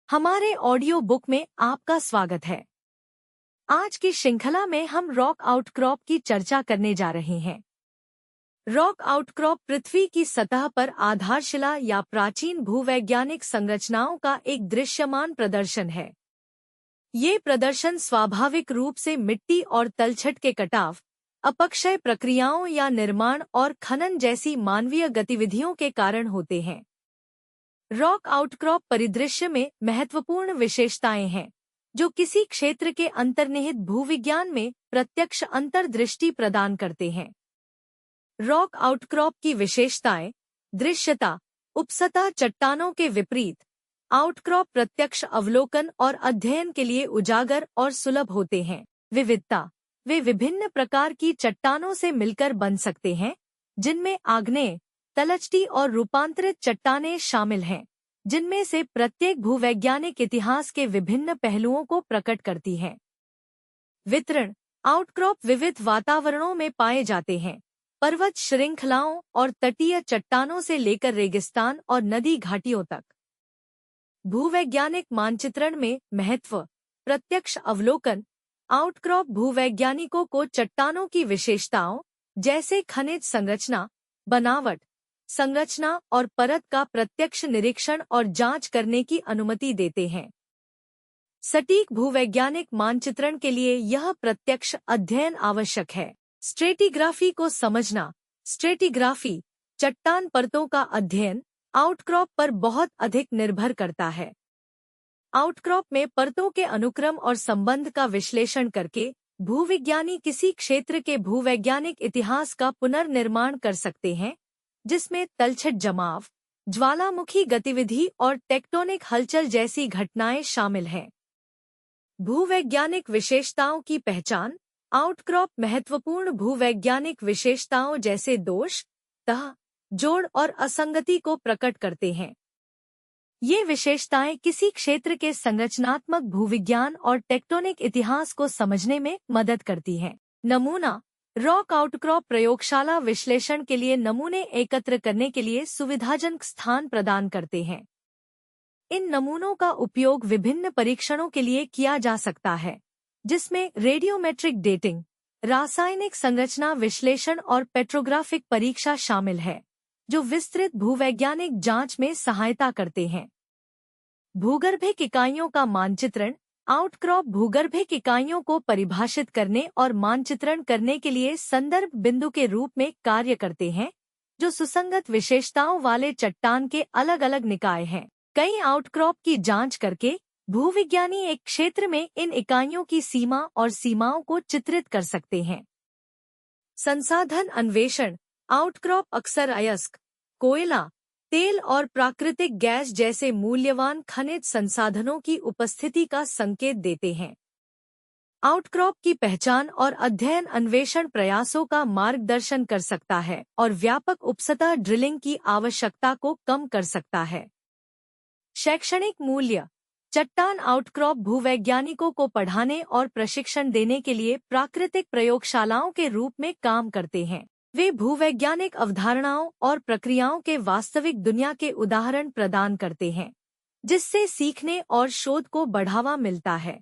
हमारे audio book में आपका स्वागत है। आज की श्रृंखला में हम रॉक आउटक्रॉप की चर्चा करने जा रहे हैं। रॉक आउटक्रॉप पृथ्वी की सतह पर आधारशिला या प्राचीन भूवैज्ञानिक संरचनाओं का एक दृश्यमान प्रदर्शन है। ये प्रदर्शन स्वाभाविक रूप से मिट्टी और तलछट के कटाव, अपक्षय प्रक्रियाओं या निर्माण और खनन जैसी मानवीय गतिविधियों के कारण होते हैं। रॉक आउटक्रॉप परिदृश्य में महत्वपूर्ण विशेषताएं हैं जो किसी क्षेत्र के अंतर्निहित भूविज्ञान में प्रत्यक्ष अंतर्दृष्टि प्रदान करते हैं। रॉक आउटक्रॉप की विशेषताएं: दृश्यता, उपसतह चट्टानों के विपरीत आउटक्रॉप प्रत्यक्ष अवलोकन और अध्ययन के लिए उजागर और सुलभ होते हैं। विविधता, वे विभिन्न प्रकार की चट्टानों से मिलकर बन सकते हैं, जिनमें आग्नेय, तलछटी और रूपांतरित चट्टानें शामिल हैं, जिनमें से प्रत्येक भूवैज्ञानिक इतिहास के विभिन्न पहलुओं को प्रकट करती हैं। वितरण, आउटक्रॉप विविध वातावरणों में पाए जाते हैं, पर्वत श्रृंखलाओं और तटीय चट्टानों से लेकर रेगिस्तान और नदी घाटियों तक। भूवैज्ञानिक मानचित्रण में महत्व, प्रत्यक्ष अवलोकन, आउटक्रॉप भूवैज्ञानिकों को चट्टानों की विशेषताओं जैसे खनिज संरचना, बनावट, संरचना और परत का प्रत्यक्ष निरीक्षण और जांच करने की अनुमति देते हैं। सटीक भूवैज्ञानिक मानचित्रण के लिए यह प्रत्यक्ष अध्ययन आवश्यक है। स्ट्रेटिग्राफी को समझना, स्ट्रेटिग्राफी, चट्टान परतों का अध्ययन, आउटक्रॉप पर बहुत अधिक निर्भर करता है। आउटक्रॉप में परतों के अनुक्रम और संबंध का विश्लेषण करके भूविज्ञानी किसी क्षेत्र के भूवैज्ञानिक इतिहास का पुनर्निर्माण कर सकते हैं, जिसमें तलछट जमाव, ज्वालामुखी गतिविधि और टेक्टोनिक हलचल जैसी घटनाएं शामिल हैं। भूवैज्ञानिक विशेषताओं की पहचान, आउटक्रॉप महत्वपूर्ण भूवैज्ञानिक विशेषताओं जैसे दोष, तह, जोड़ और असंगति को प्रकट करते हैं। ये विशेषताएं किसी क्षेत्र के संरचनात्मक भूविज्ञान और टेक्टोनिक इतिहास को समझने में मदद करती हैं। नमूना, रॉक आउटक्रॉप प्रयोगशाला विश्लेषण के लिए नमूने एकत्र करने के लिए सुविधाजनक स्थान प्रदान करते हैं। इन नमूनों का उपयोग विभिन्न परीक्षणों के लिए किया जा सकता है, जिसमें रेडियोमेट्रिक डेटिंग, रासायनिक संरचना विश्लेषण और पेट्रोग्राफिक परीक्षा शामिल है, जो विस्तृत भूवैज्ञानिक जांच में सहायता करते हैं। भूगर्भिक इकाइयों का मानचित्रण, आउटक्रॉप भूगर्भिक इकाइयों को परिभाषित करने और मानचित्रण करने के लिए संदर्भ बिंदु के रूप में कार्य करते हैं, जो सुसंगत विशेषताओं वाले चट्टान के अलग अलग निकाय हैं। कई आउटक्रॉप की जांच करके भूविज्ञानी एक क्षेत्र में इन इकाइयों की सीमा और सीमाओं को चित्रित कर सकते हैं। संसाधन अन्वेषण, आउटक्रॉप अक्सर अयस्क, कोयला, तेल और प्राकृतिक गैस जैसे मूल्यवान खनिज संसाधनों की उपस्थिति का संकेत देते हैं। आउटक्रॉप की पहचान और अध्ययन अन्वेषण प्रयासों का मार्गदर्शन कर सकता है और व्यापक उपसतह ड्रिलिंग की आवश्यकता को कम कर सकता है। शैक्षणिक मूल्य, चट्टान आउटक्रॉप भूवैज्ञानिकों को पढ़ाने और प्रशिक्षण देने के लिए प्राकृतिक प्रयोगशालाओं के रूप में काम करते हैं। वे भूवैज्ञानिक अवधारणाओं और प्रक्रियाओं के वास्तविक दुनिया के उदाहरण प्रदान करते हैं, जिससे सीखने और शोध को बढ़ावा मिलता है।